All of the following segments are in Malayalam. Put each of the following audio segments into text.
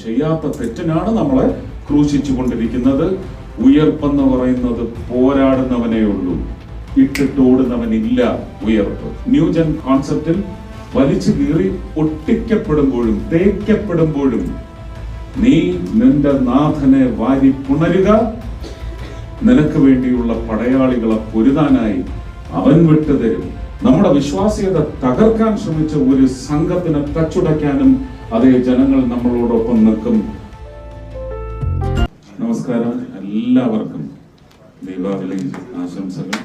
ചെയ്യാത്ത തെറ്റിനാണ് നമ്മളെ ക്രൂശിച്ചു കൊണ്ടിരിക്കുന്നത്. ഉയർപ്പെന്ന് പറയുന്നത് പോരാടുന്നവനേ ഉള്ളൂ, ഇട്ടിട്ടോടുന്നവനില്ല ഉയർപ്പ്. ന്യൂജൻ കോൺസെപ്റ്റിൽ വലിച്ചു കീറി ഒട്ടിക്കപ്പെടുമ്പോഴും തേക്കപ്പെടുമ്പോഴും നീ നിന്റെ നാഥനെ വാരി പുണരുക, നിനക്ക് വേണ്ടിയുള്ള പടയാളികളെ പൊരുതാനായി അവൻ വിട്ടുതരും. നമ്മുടെ വിശ്വാസ്യത തകർക്കാൻ ശ്രമിച്ച ഒരു സംഘത്തിനെ തച്ചുടയ്ക്കാനും അതേ ജനങ്ങൾ നമ്മളോടൊപ്പം നിൽക്കും. നമസ്കാരം, എല്ലാവർക്കും ദീപാവലി ആശംസകൾ,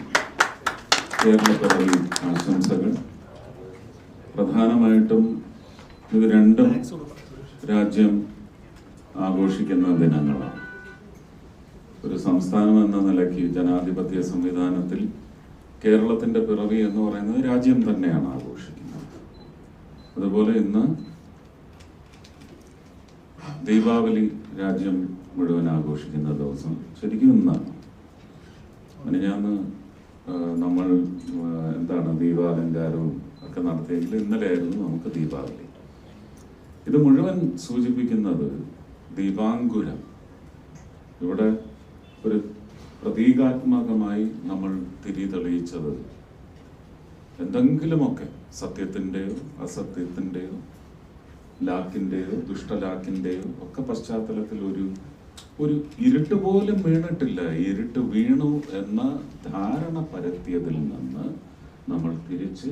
കേരളപ്പിറവി ആശംസകൾ. പ്രധാനമായിട്ടും ഇത് രണ്ടും രാജ്യം ആഘോഷിക്കുന്ന ദിനങ്ങളാണ്. ഒരു സംസ്ഥാനം എന്ന നിലയ്ക്ക് ജനാധിപത്യ സംവിധാനത്തിൽ കേരളത്തിന്റെ പിറവി എന്ന് പറയുന്നത് രാജ്യം തന്നെയാണ് ആഘോഷിക്കുന്നത്. അതുപോലെ ഇന്ന് ദീപാവലി രാജ്യം മുഴുവൻ ആഘോഷിക്കുന്ന ദിവസം ശരിക്കും ഇന്നാണ്. മിനിഞ്ഞാന്ന് നമ്മൾ ദീപാലങ്കാരവും ഒക്കെ നടത്തിയെങ്കിൽ ഇന്നലെയായിരുന്നു നമുക്ക് ദീപാവലി. ഇത് മുഴുവൻ സൂചിപ്പിക്കുന്നത് ദീപാങ്കുരം. ഇവിടെ ഒരു പ്രതീകാത്മകമായി നമ്മൾ തിരി തെളിയിച്ചത് എന്തെങ്കിലുമൊക്കെ സത്യത്തിൻ്റെയോ അസത്യത്തിൻ്റെയോ ലാക്കിൻ്റെയോ ദുഷ്ടലാക്കിൻ്റെയോ ഒക്കെ പശ്ചാത്തലത്തിൽ ഒരു ഇരുട്ട് പോലും വീണിട്ടില്ല. ഇരുട്ട് വീണു എന്ന ധാരണ പരത്തിയതിൽ നിന്ന് നമ്മൾ തിരിച്ച്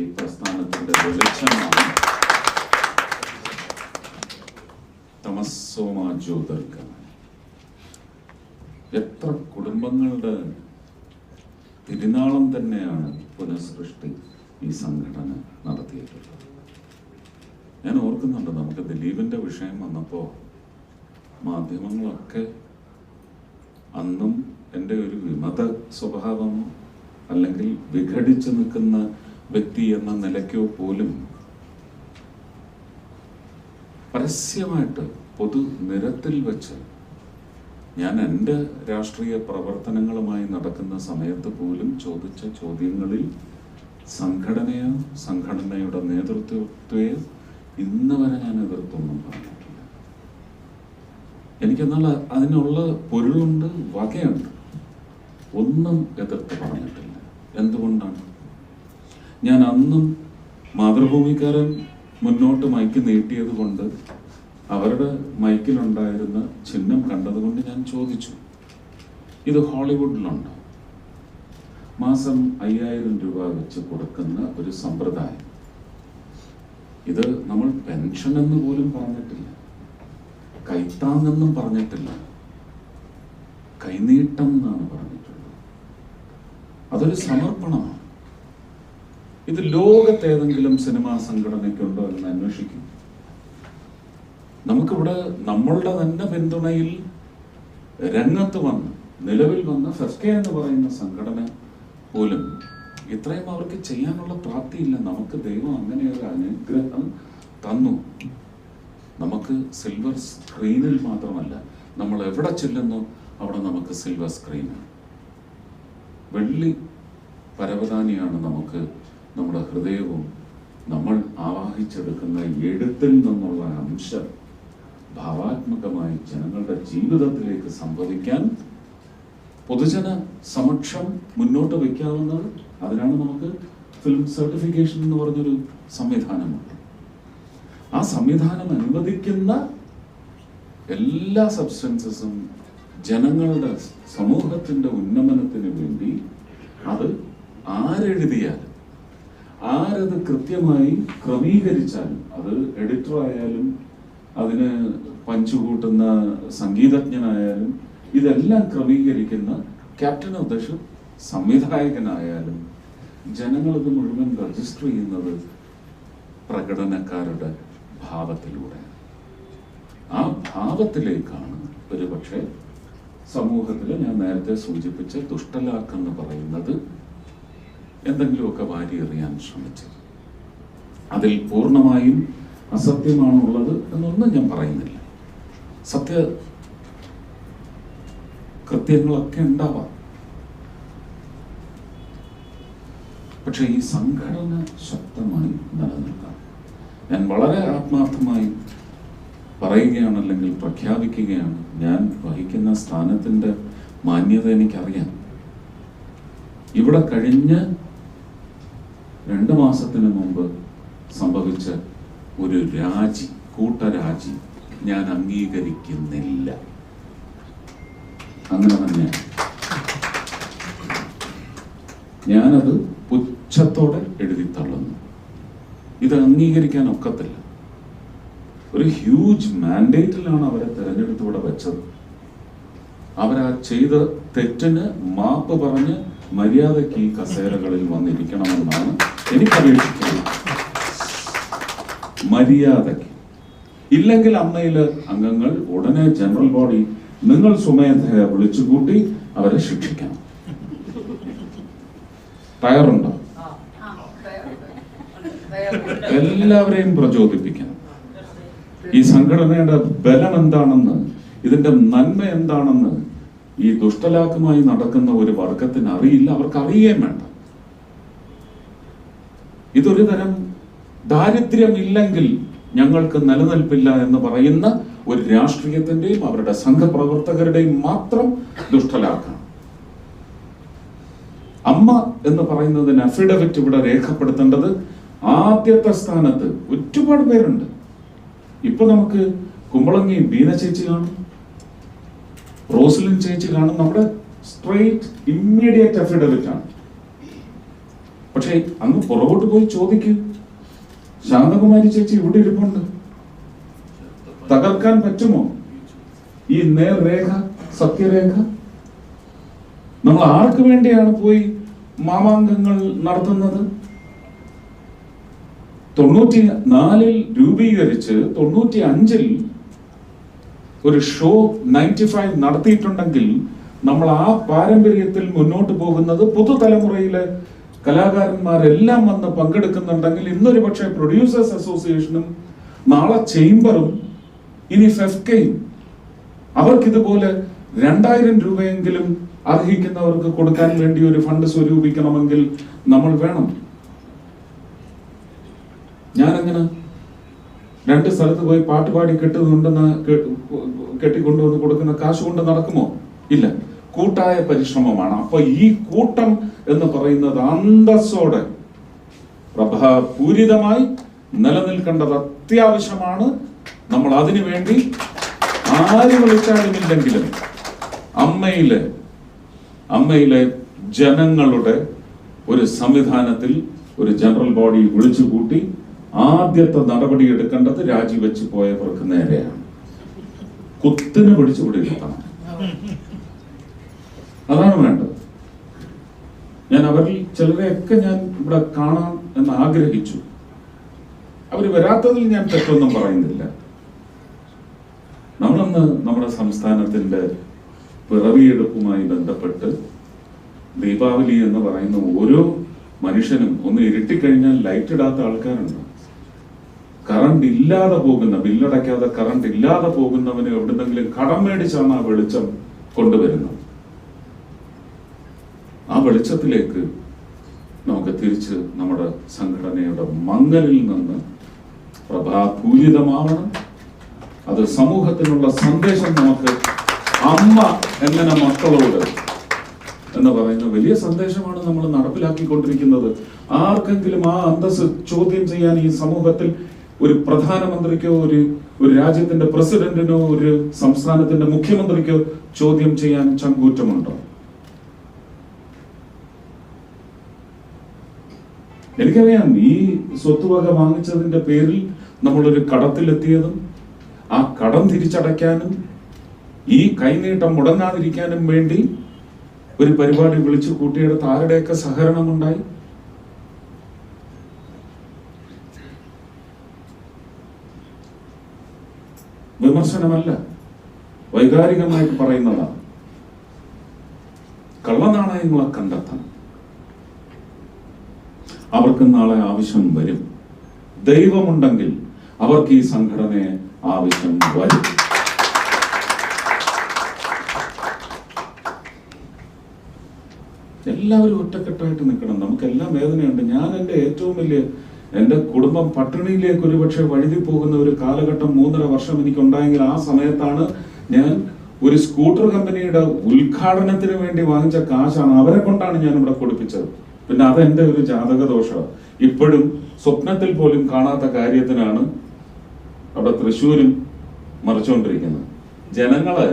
ഈ പ്രസ്ഥാനത്തിന്റെ വെളിച്ചമാണ് തമസ്സോമാ ജ്യോതിർഗമ. എത്ര കുടുംബങ്ങളുടെ തിരുനാളം തന്നെയാണ് പുനഃസൃഷ്ടി ഈ സംഘടന നടത്തിയിട്ടുള്ളത്. ഞാൻ ഓർക്കുന്നുണ്ട്, നമുക്ക് ദിലീപിന്റെ വിഷയം വന്നപ്പോൾ മാധ്യമങ്ങളൊക്കെ അന്നും എൻ്റെ ഒരു വിമത സ്വഭാവമോ അല്ലെങ്കിൽ വിഘടിച്ചു നിൽക്കുന്ന വ്യക്തി എന്ന നിലയ്ക്കോ പോലും പരസ്യമായിട്ട് പൊതുനിരത്തിൽ വെച്ച് ഞാൻ എൻ്റെ രാഷ്ട്രീയ പ്രവർത്തനങ്ങളുമായി നടക്കുന്ന സമയത്ത് പോലും ചോദിച്ച ചോദ്യങ്ങളിൽ സംഘടനയോ സംഘടനയുടെ നേതൃത്വത്തെയോ ഇന്ന് വരെ ഞാൻ എതിർത്തൊന്നും പറഞ്ഞിട്ടില്ല. എനിക്കെന്നാൽ അതിനുള്ള പൊരുളുണ്ട്, വകയുണ്ട്. ഒന്നും എതിർത്ത് പറഞ്ഞിട്ടില്ല. എന്തുകൊണ്ടാണ്? ഞാൻ അന്നും മാതൃഭൂമിക്കാരൻ മുന്നോട്ട് മൈക്ക് നീട്ടിയത് കൊണ്ട്, അവരുടെ മൈക്കിലുണ്ടായിരുന്ന ചിഹ്നം കണ്ടതുകൊണ്ട് ഞാൻ ചോദിച്ചു, ഇത് ഹോളിവുഡിലുണ്ടോ? മാസം 5000 രൂപ വെച്ച് കൊടുക്കുന്ന ഒരു സമ്പ്രദായം. ഇത് നമ്മൾ പെൻഷൻ എന്ന് പോലും പറഞ്ഞിട്ടില്ല, കൈത്താങ്ങെന്നും പറഞ്ഞിട്ടില്ല, കൈനീട്ടം എന്നാണ് പറഞ്ഞിട്ടുള്ളത്. അതൊരു സമർപ്പണമാണ്. ഇത് ലോകത്തേതെങ്കിലും സിനിമാ സംഘടനയ്ക്കുണ്ടോ എന്ന് അന്വേഷിക്കും. നമുക്കിവിടെ നമ്മളുടെ തന്നെ പിന്തുണയിൽ രംഗത്ത് വന്ന് നിലവിൽ വന്ന ഫെസ്കെ എന്ന് പറയുന്ന സംഘടന പോലും ഇത്രയും അവർക്ക് ചെയ്യാനുള്ള പ്രാപ്തിയില്ല. നമുക്ക് ദൈവം അങ്ങനെ ഒരു അനുഗ്രഹം തന്നു. നമുക്ക് സിൽവർ സ്ക്രീനിൽ മാത്രമല്ല, നമ്മൾ എവിടെ ചെല്ലുന്നു അവിടെ നമുക്ക് സിൽവർ സ്ക്രീനാണ്. വെള്ളി പരവതാനിയാണ് നമുക്ക് നമ്മുടെ ഹൃദയവും നമ്മൾ ആവാഹിച്ചെടുക്കുന്ന എഴുത്തിൽ നിന്നുള്ള അംശം ഭാവാത്മകമായി ജനങ്ങളുടെ ജീവിതത്തിലേക്ക് സംഭവിക്കാൻ പൊതുജന സമക്ഷം മുന്നോട്ട് വയ്ക്കാവുന്നത്. അതിനാണ് നമുക്ക് ഫിലിം സർട്ടിഫിക്കേഷൻ എന്ന് പറഞ്ഞൊരു സംവിധാനമുണ്ട്. ആ സംവിധാനം അനുവദിക്കുന്ന എല്ലാ സബ്സ്റ്റൻസസും ജനങ്ങളുടെ സമൂഹത്തിന്റെ ഉന്നമനത്തിന് വേണ്ടി അത് ആരെഴുതിയാലും ആരത് കൃത്യമായി ക്രമീകരിച്ചാലും, അത് എഡിറ്റർ ആയാലും അതിന് പഞ്ചുകൂട്ടുന്ന സംഗീതജ്ഞനായാലും ഇതെല്ലാം ക്രമീകരിക്കുന്ന ക്യാപ്റ്റൻ ഓഫ് ദ ഷിപ്പ് സംവിധായകനായാലും ജനങ്ങളിത് മുഴുവൻ രജിസ്റ്റർ ചെയ്യുന്നത് പ്രകടനക്കാരുടെ ഭാവത്തിലൂടെ. ആ ഭാവത്തിലേക്കാണ് ഒരുപക്ഷെ സമൂഹത്തിൽ ഞാൻ നേരത്തെ സൂചിപ്പിച്ച ദുഷ്ടലാക്കെന്ന് പറയുന്നത് എന്തെങ്കിലുമൊക്കെ വാരി എറിയാൻ ശ്രമിച്ചത്. അതിൽ പൂർണ്ണമായും അസത്യമാണുള്ളത് എന്നൊന്നും ഞാൻ പറയുന്നില്ല. സത്യ കൃത്യങ്ങളൊക്കെ ഉണ്ടാവാം. പക്ഷെ ഈ സംഘടന ശക്തമായി നിലനിൽക്കാം. ഞാൻ വളരെ ആത്മാർത്ഥമായി പറയുകയാണ്, അല്ലെങ്കിൽ പ്രഖ്യാപിക്കുകയാണ്. ഞാൻ വഹിക്കുന്ന സ്ഥാനത്തിൻ്റെ മാന്യത എനിക്കറിയാം. ഇവിടെ കഴിഞ്ഞ 2 മാസത്തിന് മുമ്പ് സംഭവിച്ച ഒരു കൂട്ടരാജി ഞാൻ അംഗീകരിക്കുന്നില്ല. അങ്ങനെ തന്നെ ഞാനത് പുച്ഛത്തോടെ എഴുതി തള്ളുന്നു. ഇത് അംഗീകരിക്കാൻ ഒക്കത്തില്ല. ഒരു ഹ്യൂജ് മാൻഡേറ്റിലാണ് അവരെ തെരഞ്ഞെടുത്ത് ഇവിടെ വെച്ചത്. അവരാ ചെയ്ത തെറ്റിന് മാപ്പ് പറഞ്ഞ് മര്യാദയ്ക്ക് ഈ കസേരകളിൽ വന്നിരിക്കണമെന്നാണ് എനിക്ക് അപേക്ഷിക്കുന്നത്. മര്യാദയ്ക്ക്. ഇല്ലെങ്കിൽ അമ്മയിലെ അംഗങ്ങൾ ഉടനെ ജനറൽ ബോഡി നിങ്ങൾ സ്വമേധയാ വിളിച്ചുകൂട്ടി അവരെ ശിക്ഷിക്കണം. തയ്യാറുണ്ടോ? എല്ലാവരെയും പ്രചോദിപ്പിക്കണം. ഈ സംഘടനയുടെ ബലം എന്താണെന്ന്, ഇതിന്റെ നന്മ എന്താണെന്ന് ഈ ദുഷ്ടലാക്കുമായി നടക്കുന്ന ഒരു വർഗത്തിന് അറിയില്ല. അവർക്ക് അറിയുകയും വേണ്ട. ഇതൊരു തരം ദാരിദ്ര്യമില്ലെങ്കിൽ ഞങ്ങൾക്ക് നിലനിൽപ്പില്ല എന്ന് പറയുന്ന ഒരു രാഷ്ട്രീയത്തിന്റെയും അവരുടെ സംഘപ്രവർത്തകരുടെയും മാത്രം ദുഷ്ടലാക്കാണ്. അമ്മ എന്ന് പറയുന്നതിന് അഫിഡവിറ്റ് ഇവിടെ രേഖപ്പെടുത്തേണ്ടത് ആദ്യത്തെ സ്ഥാനത്ത് ഒരുപാട് പേരുണ്ട്. ഇപ്പൊ നമുക്ക് കുമ്പളങ്ങി ബീന ചേച്ചി കാണും, റോസ്ലിൻ ചേച്ചി കാണും. നമ്മുടെ സ്ട്രെയിറ്റ് ഇമ്മീഡിയറ്റ് അഫിഡവിറ്റ് ആണ്. പക്ഷെ അങ്ങ് പുറകോട്ട് പോയി ചോദിക്കൂ, ശാന്തകുമാരി ചേച്ചി ഇവിടെ ഇരിപ്പുണ്ട്. തകർക്കാൻ പറ്റുമോ ഈ നേർരേഖ, സത്യരേഖ? നമ്മൾ ആർക്ക് വേണ്ടിയാണ് പോയി മാമാങ്കങ്ങൾ നടത്തുന്നത്? 94 രൂപീകരിച്ച് 95 ഒരു ഷോ 95 നടത്തിയിട്ടുണ്ടെങ്കിൽ നമ്മൾ ആ പാരമ്പര്യത്തിൽ മുന്നോട്ട് പോകുന്നത് പുതുതലമുറയിലെ കലാകാരന്മാരെല്ലാം വന്ന് പങ്കെടുക്കുന്നുണ്ടെങ്കിൽ ഇന്നൊരു പക്ഷേ പ്രൊഡ്യൂസേഴ്സ് അസോസിയേഷനും നാളെ ചേംബറും ഇനി ഫെഫ്കയും അവർക്കിതുപോലെ 2000 രൂപയെങ്കിലും അർഹിക്കുന്നവർക്ക് കൊടുക്കാൻ വേണ്ടി ഒരു ഫണ്ട് സ്വരൂപിക്കണമെങ്കിൽ നമ്മൾ വേണം. ഞാനങ്ങനെ 2 സ്ഥലത്ത് പോയി പാട്ടുപാടി കെട്ടിക്കൊണ്ടുവന്ന് കൊടുക്കുന്ന കാശ് കൊണ്ട് നടക്കുമോ? ഇല്ല. കൂട്ടായ പരിശ്രമമാണ്. അപ്പൊ ഈ കൂട്ടം എന്ന് പറയുന്നത് അന്തസ്സോടെ പ്രഭാപൂരിതമായി നിലനിൽക്കേണ്ടത് അത്യാവശ്യമാണ്. നമ്മൾ അതിനു വേണ്ടി ആര് വിളിച്ചാലുമില്ലെങ്കിലും അമ്മയിലെ ജനങ്ങളുടെ ഒരു സംവിധാനത്തിൽ ഒരു ജനറൽ ബോഡി വിളിച്ചുകൂട്ടി ആദ്യത്തെ നടപടി എടുക്കേണ്ടത് രാജിവെച്ച് പോയവർക്ക് നേരെയാണ്. കുത്തിന് പിടിച്ചു പിടിക്കണം. അതാണ് വേണ്ടത്. ഞാൻ അവരിൽ ചിലരെയൊക്കെ ഞാൻ ഇവിടെ കാണാം എന്ന് ആഗ്രഹിച്ചു. അവര് വരാത്തതിൽ ഞാൻ തെറ്റൊന്നും പറയുന്നില്ല. നമ്മളന്ന് നമ്മുടെ സംസ്ഥാനത്തിന്റെ പിറവിയെടുപ്പുമായി ബന്ധപ്പെട്ട് ദീപാവലി എന്ന് പറയുന്ന ഓരോ മനുഷ്യനും ഒന്ന് ഇരുട്ടിക്കഴിഞ്ഞാൽ ലൈറ്റ് ഇടാത്ത ആൾക്കാരുണ്ട്. കറണ്ട് ഇല്ലാതെ പോകുന്ന, ബില്ലടയ്ക്കാതെ കറണ്ട് ഇല്ലാതെ പോകുന്നവന് എവിടുന്നെങ്കിലും കടം മേടിച്ചാണ് ആ വെളിച്ചം കൊണ്ടുവരുന്നത്. ആ വെളിച്ചത്തിലേക്ക് നമുക്ക് തിരിച്ച് നമ്മുടെ സംഘടനയുടെ മങ്ങലിൽ നിന്ന് പ്രഭാപൂരിതമാവണം. അത് സമൂഹത്തിനുള്ള സന്ദേശം നമുക്ക് അമ്മ എങ്ങനെ മക്കളോട് എന്ന് പറയുന്ന വലിയ സന്ദേശമാണ് നമ്മൾ നടപ്പിലാക്കിക്കൊണ്ടിരിക്കുന്നത്. ആർക്കെങ്കിലും ആ അന്തസ് ചോദ്യം ചെയ്യാൻ ഈ സമൂഹത്തിൽ ഒരു പ്രധാനമന്ത്രിക്കോ ഒരു രാജ്യത്തിന്റെ പ്രസിഡന്റിനോ ഒരു സംസ്ഥാനത്തിന്റെ മുഖ്യമന്ത്രിക്കോ ചോദ്യം ചെയ്യാൻ ചങ്കൂറ്റമുണ്ടോ? എനിക്കറിയാം ഈ സ്വത്തുവക വാങ്ങിച്ചതിന്റെ പേരിൽ നമ്മളൊരു കടത്തിലെത്തിയതും ആ കടം തിരിച്ചടയ്ക്കാനും ഈ കൈനീട്ടം മുടങ്ങാതിരിക്കാനും വേണ്ടി ഒരു പരിപാടി വിളിച്ചു കൂട്ടിയെടുത്ത് ആരുടെയൊക്കെ സഹകരണമുണ്ടായി? വിമർശനമല്ല, വൈകാരികമായിട്ട് പറയുന്നതാണ്. കള്ളനാണയങ്ങളെ കണ്ടെത്തണം. അവർക്ക് നാളെ ആവശ്യം വരും. ദൈവമുണ്ടെങ്കിൽ അവർക്ക് ഈ സംഘടനയെ ആവശ്യം വരും. എല്ലാവരും ഒറ്റക്കെട്ടായിട്ട് നിൽക്കണം. നമുക്കെല്ലാം വേദനയുണ്ട്. ഞാൻ എൻ്റെ ഏറ്റവും വലിയ എൻ്റെ കുടുംബം പട്ടിണിയിലേക്ക് ഒരുപക്ഷെ വഴുതി പോകുന്ന ഒരു കാലഘട്ടം 3.5 വർഷം എനിക്കുണ്ടായെങ്കിൽ ആ സമയത്താണ് ഞാൻ ഒരു സ്കൂട്ടർ കമ്പനിയുടെ ഉദ്ഘാടനത്തിന് വേണ്ടി വാങ്ങിച്ച കാശാണ്, അവരെ കൊണ്ടാണ് ഞാൻ ഇവിടെ കൊടുപ്പിച്ചത്. പിന്നെ അതെന്റെ ഒരു ജാതക ദോഷമാണ്. ഇപ്പോഴും സ്വപ്നത്തിൽ പോലും കാണാത്ത കാര്യത്തിനാണ് അവിടെ തൃശ്ശൂരും മറിച്ചുകൊണ്ടിരിക്കുന്നത്. ജനങ്ങളെ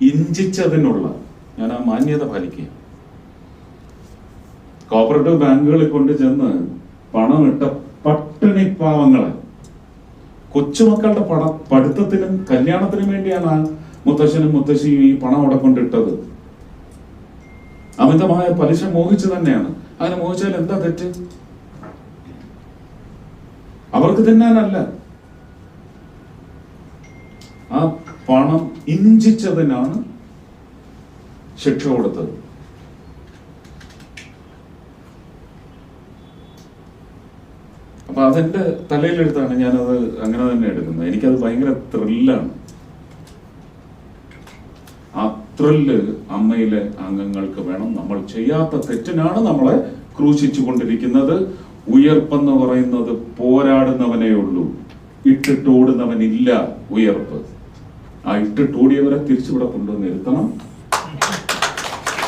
ഇഞ്ചിച്ചതിനുള്ള ഞാൻ ആ മാന്യത പാലിക്കുക. കോപ്പറേറ്റീവ് ബാങ്കുകളിൽ കൊണ്ട് ചെന്ന് പണമിട്ട പട്ടിണി പാവങ്ങളെ, കൊച്ചുമക്കളുടെ പഠിത്തത്തിനും കല്യാണത്തിനും വേണ്ടിയാണ് ആ മുത്തശ്ശനും മുത്തശ്ശിയും ഈ പണം അവിടെ കൊണ്ടിട്ടത്. അമിതമായ പലിശ മോഹിച്ചു തന്നെയാണ്. അങ്ങനെ മോഹിച്ചാൽ എന്താ തെറ്റ്? അവർക്ക് തിന്നാനല്ല, ആ പണം ഇഞ്ചിച്ചതിനാണ് ശിക്ഷ കൊടുത്തത്. അപ്പൊ അതെന്റെ തലയിലെടുത്താണ് ഞാനത് അങ്ങനെ തന്നെ എടുക്കുന്നത്. എനിക്കത് ഭയങ്കര ത്രില്ലാണ്. ആ ത്രില്ല് അമ്മയിലെ അംഗങ്ങൾക്ക് വേണം. നമ്മൾ ചെയ്യാത്ത തെറ്റിനാണ് നമ്മളെ ക്രൂശിച്ചു കൊണ്ടിരിക്കുന്നത്. ഉയർപ്പെന്ന് പറയുന്നത് പോരാടുന്നവനേ ഉള്ളൂ, ഇട്ടിട്ടോടുന്നവനില്ല ഉയർപ്പ്. ആ ഇട്ടിട്ടോടിയവരെ തിരിച്ചിവിടെ കൊണ്ടുവന്ന് ഇരുത്തണം.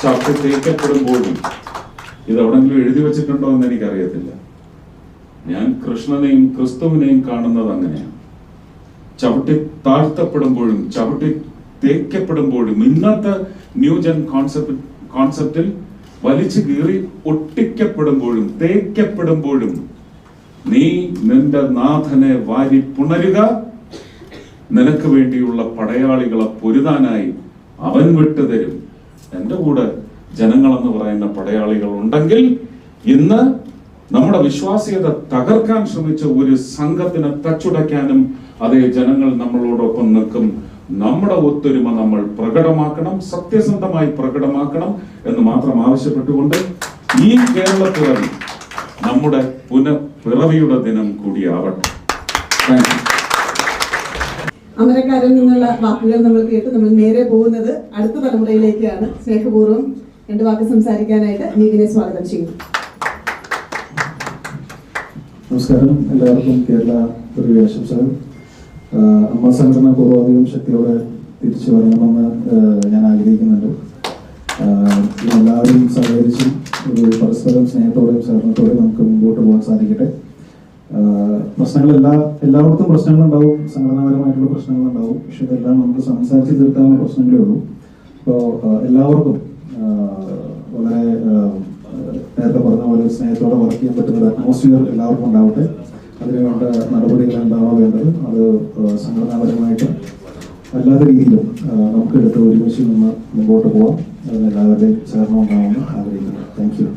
ചവിട്ടി തേക്കപ്പെടുമ്പോഴും ഇത് എവിടെങ്കിലും എഴുതി വെച്ചിട്ടുണ്ടോ എന്ന് എനിക്കറിയത്തില്ല. ഞാൻ കൃഷ്ണനെയും ക്രിസ്തുവിനെയും കാണുന്നത് അങ്ങനെയാണ്. ചവിട്ടി താഴ്ത്തപ്പെടുമ്പോഴും ചവിട്ടി തേക്കപ്പെടുമ്പോഴും ഇന്നത്തെ ന്യൂജൻ കോൺസെപ്റ്റിൽ വലിച്ചു കീറി ഒട്ടിക്കപ്പെടുമ്പോഴും തേക്കപ്പെടുമ്പോഴും നീ നിന്റെ നാഥനെ വാരി പുണരുക. നിനക്ക് വേണ്ടിയുള്ള പടയാളികളെ പൊരുതാനായി അവൻ വിട്ടുതരും. എന്റെ കൂടെ ജനങ്ങളെന്ന് പറയുന്ന പടയാളികൾ ഉണ്ടെങ്കിൽ ഇന്ന് നമ്മുടെ വിശ്വാസ്യത തകർക്കാൻ ശ്രമിച്ച ഒരു സംഘത്തിനെ തച്ചുടയ്ക്കാനും അതേ ജനങ്ങൾ നമ്മളോടൊപ്പം നിൽക്കും. നമ്മുടെ ഒത്തൊരുമ നമ്മൾ പ്രകടമാക്കണം, സത്യസന്ധമായി പ്രകടമാക്കണം എന്ന് മാത്രം ആവശ്യപ്പെട്ടുകൊണ്ട് ഈ കേരളപ്പിറവി നമ്മുടെ പുനഃപിറവിയുടെ ദിനം കൂടിയാവട്ടെ. അമരക്കാരിൽ നിന്നുള്ള വാക്കുകൾ നമ്മൾ കേട്ട് നമ്മൾ നേരെ പോകുന്നത് അടുത്ത തലമുറയിലേക്കാണ്. സ്നേഹപൂർവ്വം 2 വാക്ക് സംസാരിക്കാനായിട്ട് നീതിനെ സ്വാഗതം ചെയ്യുന്നു. നമസ്കാരം, എല്ലാവർക്കും കേരള പിറവി ആശംസകൾ. അമ്മ സംഘടന പൂർവാധികം ശക്തിയോടെ തിരിച്ചു വരണമെന്ന് ഞാൻ ആഗ്രഹിക്കുന്നുണ്ട്. എല്ലാവരും സഹകരിച്ചും ഒരു പരസ്പരം സ്നേഹത്തോടെയും സഹകരണത്തോടെയും നമുക്ക് മുമ്പോട്ട് പോകാൻ സാധിക്കട്ടെ. എല്ലായിടത്തും പ്രശ്നങ്ങളുണ്ടാവും, സംഘടനാപരമായിട്ടുള്ള പ്രശ്നങ്ങളുണ്ടാവും. പക്ഷെ ഇതെല്ലാം നമുക്ക് സംസാരിച്ച് തീർക്കാനുള്ള പ്രശ്നങ്ങളേ ഉള്ളൂ. അപ്പോൾ എല്ലാവർക്കും വളരെ നേരത്തെ പറഞ്ഞ പോലെ സ്നേഹത്തോടെ വർക്ക് ചെയ്യാൻ പറ്റുന്ന ഒരു അറ്റ്മോസ്ഫിയർ എല്ലാവർക്കും ഉണ്ടാവട്ടെ. അതിനുവേണ്ട നടപടികൾ എന്താണോ വേണ്ടത് അത് സംഘടനാപരമായിട്ടും അല്ലാത്ത രീതിയിലും നമുക്കെടുത്ത് ഒരുമിച്ച് നിന്ന് മുമ്പോട്ട് പോകാം. അതിന് എല്ലാവരുടെയും സഹകരണം ഉണ്ടാവുമെന്ന് ആഗ്രഹിക്കുന്നു. Thank you.